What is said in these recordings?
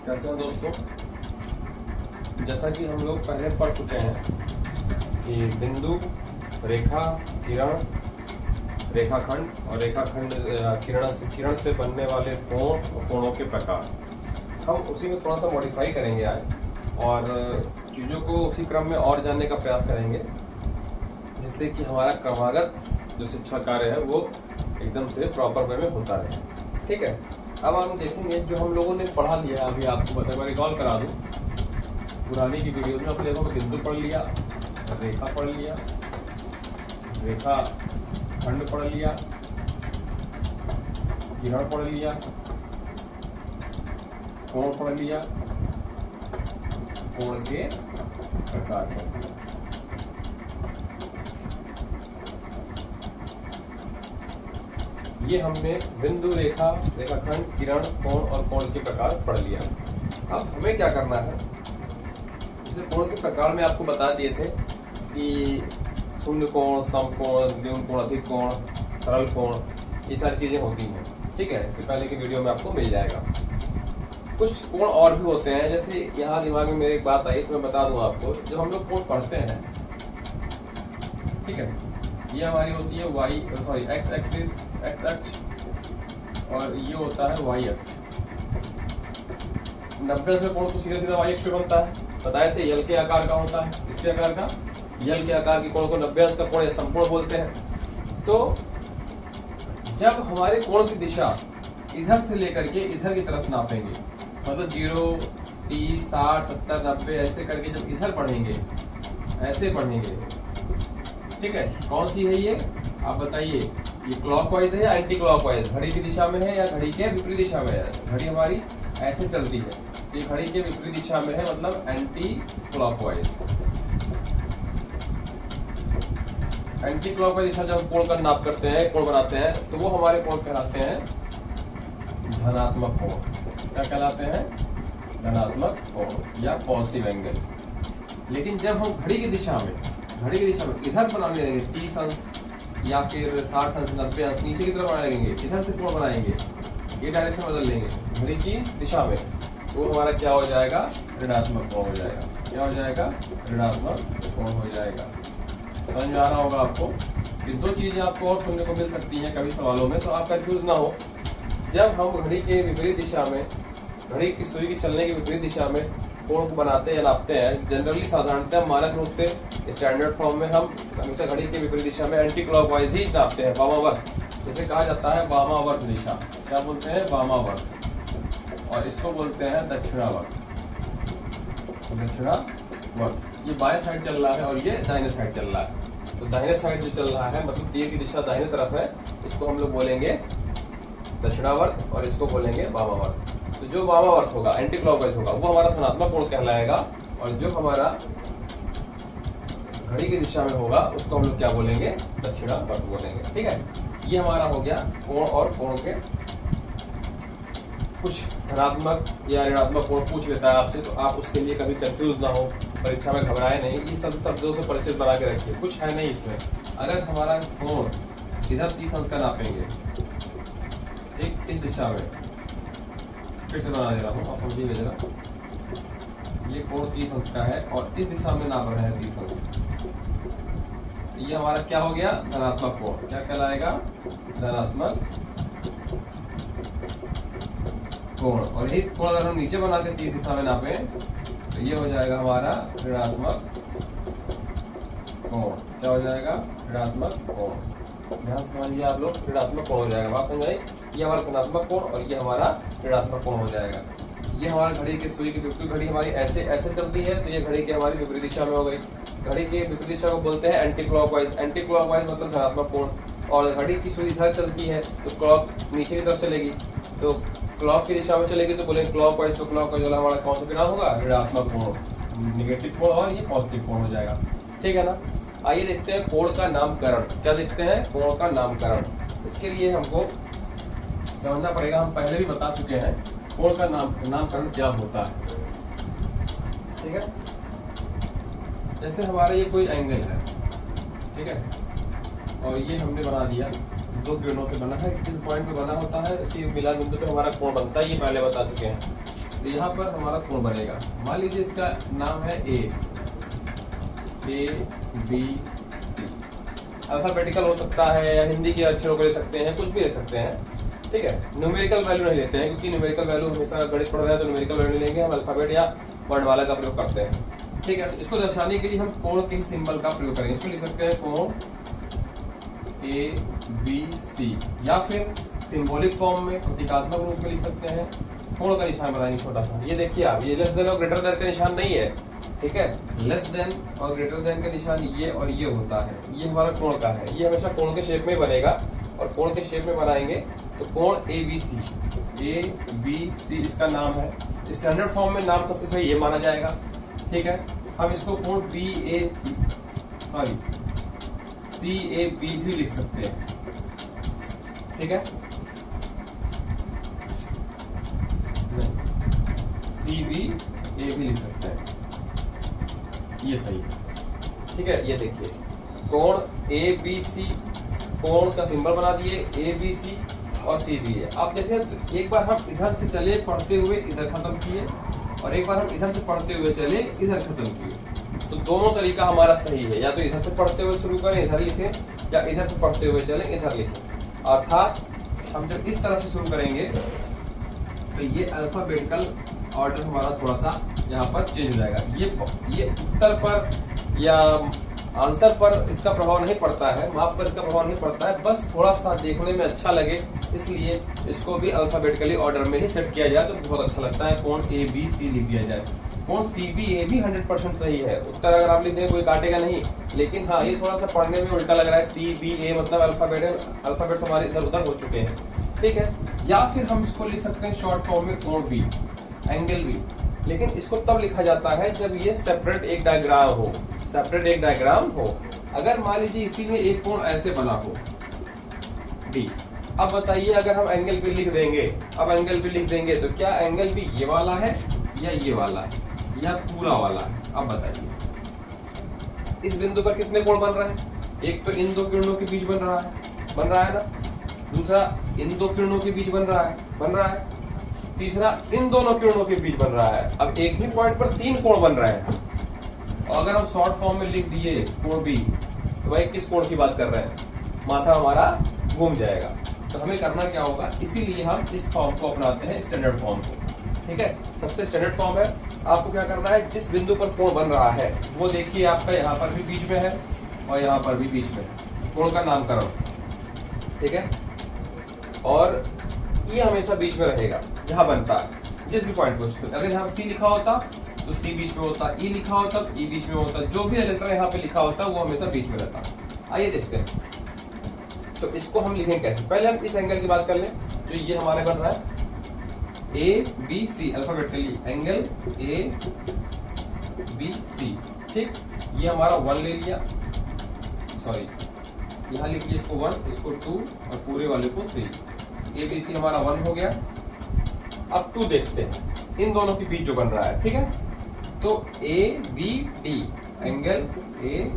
कैसे हैं दोस्तों। जैसा कि हम लोग पहले पढ़ चुके हैं कि बिंदु, रेखा, किरण, रेखाखंड और रेखाखंड किरण से बनने वाले कोण और कोणों के प्रकार, हम उसी में थोड़ा सा मॉडिफाई करेंगे आज और चीज़ों को उसी क्रम में और जानने का प्रयास करेंगे, जिससे कि हमारा क्रमागत जो शिक्षा कार्य है वो एकदम से प्रॉपर वे में होता रहे। ठीक है, अब हम देखेंगे जो हम लोगों ने पढ़ा लिया। अभी आपको बता मैं रिकॉल करा दूं, पुरानी की वीडियो में आप देखो बिंदु पढ़ लिया, रेखा पढ़ लिया, रेखा खंड पढ़ लिया, किरण पढ़ लिया, कोण पढ़ लिया, कोण के प्रकार पढ़ लिया। ये हमने बिंदु, रेखा, रेखाखंड, किरण, कोण और कोण के प्रकार पढ़ लिया। अब हमें क्या करना है, जैसे कोण के प्रकार में आपको बता दिए थे कि शून्य कोण, समकोण, द्विगुण कोण, अधिक कोण, सरल कोण, ये सारी चीजें होती हैं। ठीक है, इसके पहले की वीडियो में आपको मिल जाएगा। कुछ कोण और भी होते हैं, जैसे यहाँ दिमाग में मेरी एक बात आई तो मैं बता दूं आपको। जब हम लोग कोण पढ़ते हैं, ठीक है, ये हमारी होती है एक्स एक्सिस, एक्स अक्ष, और ये होता है वाई अक्ष। 90 से कोण तो सीधा सीधा वाई अक्ष पे बनता है। बताए थे यल के आकार का होता है, इसके आकार का, यल के आकार के कोण को 90 का कोण या संपूर्ण बोलते हैं। तो जब हमारे कोण की दिशा इधर से लेकर के इधर की तरफ नापेंगे, मतलब 0, 30, 60, 70, 90 ऐसे करके जब इधर पढ़ेंगे, ऐसे पढ़ेंगे, ठीक है, कौन सी है ये आप बताइए, ये क्लॉकवाइज है या एंटी क्लॉकवाइज, घड़ी की दिशा में है या घड़ी के विपरीत दिशा में है। घड़ी हमारी ऐसे चलती है, ये घड़ी के विपरीत दिशा में है, मतलब एंटी क्लॉकवाइज। एंटी क्लॉकवाइज दिशा जब कोण का नाप करते हैं, कोण बनाते हैं, तो वो हमारे कोण कहलाते हैं धनात्मक कोण। क्या कहलाते हैं? धनात्मक कोण या पॉजिटिव एंगल। लेकिन जब हम घड़ी की दिशा में इधर बनाने लगेंगे 30 अंश या फिर 60 अंश, 90 अंश नीचे की तरफ बनाने लगेंगे, इधर से कोण बनाएंगे, ये डायरेक्शन बदल लेंगे घड़ी की दिशा में, तो हमारा क्या हो जाएगा? ऋणात्मक कोण हो जाएगा। क्या हो जाएगा? ऋणात्मक कोण हो जाएगा। समझ में आ रहा होगा आपको। ये दो चीजें आपको और सुनने को मिल सकती हैं कभी सवालों में, तो आप कंफ्यूज ना हो। जब हम घड़ी के विपरीत दिशा में, घड़ी की सुई की चलने की विपरीत दिशा में कोण को बनाते हैं या नापते हैं, जनरली साधारणतः मानक रूप से स्टैंडर्ड फॉर्म में हम हमेशा घड़ी के विपरीत दिशा में एंटी क्लॉकवाइज ही नापते हैं, वामावर्त, जिसे कहा जाता है वामावर्त दिशा। क्या बोलते हैं? वामावर्त। और इसको बोलते हैं दक्षिणावर्त। दक्षिणावर्त ये बाएं साइड चल रहा है और ये दाहिने साइड चल रहा है। तो दाहिने साइड जो चल रहा है, मतलब तीर की दिशा दाहिने तरफ है, इसको हम लोग बोलेंगे दक्षिणावर्त और इसको बोलेंगे वामावर्त। तो जो वामावर्त होगा, एंटी क्लॉकवाइज होगा, वो हमारा धनात्मक कोण कहलाएगा, और जो हमारा घड़ी की दिशा में होगा उसको हम लोग क्या बोलेंगे? दक्षिणावर्त बोलेंगे। ठीक है, ये हमारा हो गया कोण और कोण के। कुछ धनात्मक या ऋणात्मक कोण पूछ लेता है आपसे, तो आप उसके लिए कभी कंफ्यूज ना हो, परीक्षा में घबराए नहीं। ये सब शब्दों से परिचित बना के रखिए, कुछ है नहीं इसमें। अगर हमारा कोण इधर 30 अंश का नापेंगे, एक इस दिशा में, फिर से बना दे रहा हूँ, आप समझिए जरा। ये कोण 30 अंश का है और इस दिशा में नाप रहे हैं 30 अंश। ये हमारा क्या हो गया? धनात्मक कोण। क्या कहलाएगा? धनात्मक कोण। और यही कोण अगर हम नीचे बना के 30 दिशा में नापे, तो ये हो जाएगा हमारा ऋणात्मक कोण। क्या हो जाएगा? ऋणात्मक कोण। ध्यान समझिए आप लोग, ऋणात्मक कोण हो जाएगा। बात समझ आई? ये हमारा धनात्मक कोण और ये हमारा ऋणात्मक कोण हो जाएगा। ये हमारी घड़ी की सुई की विपरीत, घड़ी हमारी ऐसे ऐसे चलती है, तो ये घड़ी की हमारी विपरीत दिशा में हो गई। घड़ी के विपरीत दिशा को बोलते हैं एंटी क्लॉकवाइज। एंटी क्लॉकवाइज मतलब धनात्मक कोण। और घड़ी की सुई इधर चलती है, तो क्लॉक नीचे की तरफ चलेगी, तो क्लॉक की दिशा में चलेगी, तो बोलेंगे क्लॉकवाइज। तो क्लॉकवाइज वाला हमारा कौन सा परिणाम होगा? ऋणात्मक कोण, निगेटिव कोण, और ये पॉजिटिव कोण हो जाएगा। ठीक है ना। आइए देखते हैं कोण का नामकरण। क्या देखते हैं? कोण का नामकरण। इसके लिए हमको समझना पड़ेगा, हम पहले भी बता चुके हैं कोण का नामकरण क्या होता है। ठीक है, जैसे हमारा ये कोई एंगल है, ठीक है, और ये हमने बना दिया, दो किरणों से बना है, किस पॉइंट पे बना होता है, इसी मिलान बिंदु पे हमारा कोण बनता है, ये पहले बता चुके हैं। तो यहाँ पर हमारा कोण बनेगा। मान लीजिए इसका नाम है ए बी सी। अल्फाबेटिकल हो सकता है या हिंदी के अक्षरों को ले सकते हैं, कुछ भी ले सकते हैं, ठीक है। न्यूमेरिकल वैल्यू नहीं लेते हैं क्योंकि न्यूमेरिकल वैल्यू हमेशा गणित पढ़ रहे हैं तो न्यूमेरिकल वैल्यू नहीं लेंगे, हम अल्फाबेट या वर्णमाला का प्रयोग करते हैं, ठीक है। तो इसको दर्शाने के लिए हम कोण के सिंबल का प्रयोग करेंगे। इसको लिख सकते हैं कोण ए बी सी, या फिर सिंबॉलिक फॉर्म में प्रतीकात्मक रूप में लिख सकते हैं। कोण का निशान बनाएंगे छोटा सा। ये देखिए आप, ये लेस देन और ग्रेटर देन का निशान नहीं है, ठीक है। लेस देन और ग्रेटर देन का निशान ये और ये होता है, ये हमारा कोण का है। ये हमेशा कोण के शेप में बनेगा और कोण के शेप में बनाएंगे तो कोण ए बी सी इसका नाम है। स्टैंडर्ड फॉर्म में नाम सबसे सही ये माना जाएगा, ठीक है। हम इसको कोण सी ए बी भी लिख सकते हैं, ठीक है। सी बी ए भी लिख सकते हैं, ये सही है, ठीक है। ये देखिए कोण ए बी सी, कोण का सिंबल बना दिए ए बी सी और सी बी है। आप देखें एक बार हम इधर से चले पढ़ते हुए इधर खत्म किए और एक बार हम इधर से पढ़ते हुए चले इधर खत्म किए, तो दोनों तरीका हमारा सही है। या तो इधर से पढ़ते हुए शुरू करें इधर लिखें, या इधर से पढ़ते हुए चले इधर लिखें। अर्थात हम जब इस तरह से शुरू करेंगे तो ये अल्फाबेटिकल ऑर्डर हमारा थोड़ा सा यहाँ पर चेंज हो जाएगा। ये उत्तर पर या आंसर पर इसका प्रभाव नहीं पड़ता है, माप पर इसका प्रभाव नहीं पड़ता है, बस थोड़ा सा देखने में अच्छा लगे इसलिए इसको भी अल्फाबेटिकली ऑर्डर में ही सेट किया जाए तो बहुत अच्छा लगता है। कोण ए बी सी लिख दिया जाए। कोण सी बी ए भी 100% सही है। उत्तर अगर आप लिख दें कोई काटेगा नहीं, लेकिन हाँ ये थोड़ा सा पढ़ने में उल्टा लग रहा है। सी बी ए मतलब अल्फाबेट हमारे इधर उधर हो चुके हैं, ठीक है। या फिर हम इसको लिख सकते हैं शॉर्ट फॉर्म में कोण बी, एंगल बी, लेकिन इसको तब लिखा जाता है जब ये सेपरेट एक डायग्राम हो, सेपरेट एक डायग्राम हो। अगर मान लीजिए इसी में एक कोण ऐसे बना हो डी, अब बताइए अगर हम एंगल बी लिख देंगे, अब एंगल बी लिख देंगे तो क्या एंगल बी ये वाला है या ये वाला है या पूरा वाला है? अब बताइए इस बिंदु पर कितने कोण बन रहे हैं? एक तो इन दो किरणों के बीच बन रहा है ना, दूसरा इन दो किरणों के बीच बन रहा है, तीसरा इन दोनों किरणों के बीच बन रहा है। अब एक ही पॉइंट पर 3 कोण बन रहे हैं और अगर हम शॉर्ट फॉर्म में लिख दिए कोण बी तो भाई किस कोण की बात कर रहे हैं? माथा हमारा घूम जाएगा। तो हमें करना क्या होगा, इसीलिए हम इस फॉर्म को अपनाते हैं, स्टैंडर्ड फॉर्म को, ठीक है। सबसे स्टैंडर्ड फॉर्म है। आपको क्या करना है, जिस बिंदु पर कोण बन रहा है वो देखिए आपका यहाँ पर भी बीच में है और यहाँ पर भी बीच में है, कोण का नामकरण, ठीक है। और ये हमेशा बीच में रहेगा जहां बनता है जिस भी पॉइंट पर। अगर यहाँ सी लिखा होता तो सी बीच में होता, ई लिखा होता तो ई बीच में होता, जो भी लेटर यहाँ पे लिखा होता वो हमेशा बीच में रहता। आइए देखते हैं तो इसको हम लिखेंगे कैसे। पहले हम इस एंगल की बात कर लें जो ये हमारे बन रहा है A B C, alphabetically angle A B C, ठीक। ये हमारा 1 ले लिया, सॉरी यहाँ लिखिए इसको 1, इसको 2 और पूरे वाले को 3। ए बी सी हमारा 1 हो गया। अब 2 देखते हैं इन दोनों के बीच जो बन रहा है, ठीक है। तो A B D, angle A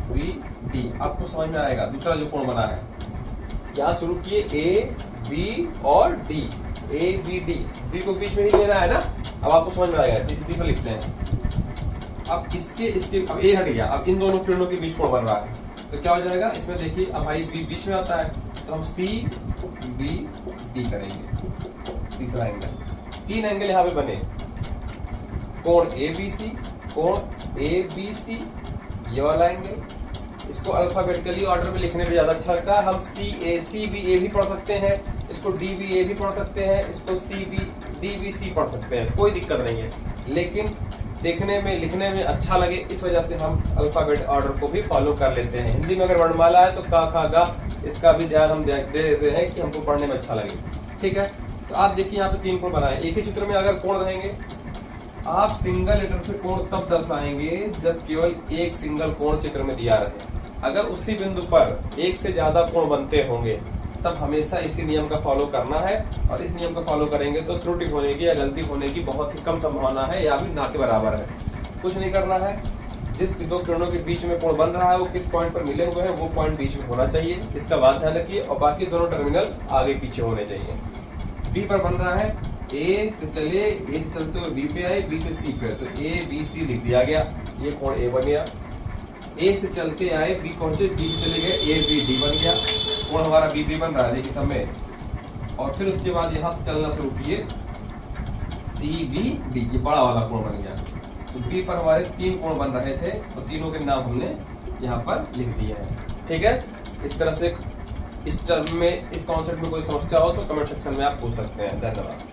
B D आपको समझ में आएगा। दूसरा जो कोण बना है यहाँ शुरू किए ए बी और D, A B D, D को बीच में ही लेना है ना। अब आपको समझ में आएगा, तीसरा लिखते हैं। अब इसके अब ए हट गया, अब इन दोनों किरणों के बीच कोण बन रहा है तो क्या हो जाएगा इसमें देखिए, अब भाई बी बीच में आता है तो हम सी बी डी करेंगे। तीसरा एंगल, 3 एंगल यहाँ पे बने, कोण ए बी सी, कोण ए बी सी, ये वाला एंगल। इसको अल्फाबेटिकली ऑर्डर में लिखने में ज्यादा अच्छा लगता है। हम सी बी ए भी पढ़ सकते हैं, इसको डी बी ए भी पढ़ सकते हैं, इसको C B D B C पढ़ सकते हैं, कोई दिक्कत नहीं है। लेकिन देखने में लिखने में अच्छा लगे इस वजह से हम अल्फाबेट ऑर्डर को भी फॉलो कर लेते हैं। हिंदी में अगर वर्णमाला है तो का खा गा, इसका भी ध्यान हम दे देते हैं कि हमको पढ़ने में अच्छा लगे, ठीक है। तो आप देखिए यहाँ पे 3 कोण बनाए। एक ही चित्र में अगर कोण रहेंगे, आप सिंगल लेटर से कोण तब दर्शाएंगे जब केवल एक सिंगल कोण चित्र में दिया रहे। अगर उसी बिंदु पर एक से ज्यादा कोण बनते होंगे तब हमेशा इसी नियम का फॉलो करना है, और इस नियम का फॉलो करेंगे तो त्रुटि होने की या गलती होने की बहुत ही कम संभावना है, या भी ना के बराबर है। कुछ नहीं करना है, जिस 2 किरणों के बीच में कोण बन रहा है वो किस पॉइंट पर मिले हुए हैं वो पॉइंट बीच में होना चाहिए, इसका बात ध्यान रखिए। और बाकी दोनों टर्मिनल आगे पीछे होने चाहिए। बी पर बन रहा है ए से चले, ए से चलते हुए बी पे आए, बी से सी पे, तो ए बी सी लिख दिया गया, ये कोण ए बन गया। ए से चलते आए, बी पहुंचे, बी से चले गए, ए बी डी बन गया, कोण हमारा बी बी बन रहा है देखिए समय। और फिर उसके बाद यहां से चलना शुरू किए, सी बी डी, ये बड़ा वाला कोण बन गया। तो बी पर हमारे 3 कोण बन रहे थे और तीनों के नाम हमने यहाँ पर लिख दिए हैं। ठीक है, इस तरह से इस टर्म में, इस कॉन्सेप्ट में कोई समस्या हो तो कमेंट सेक्शन में आप पूछ सकते हैं। धन्यवाद।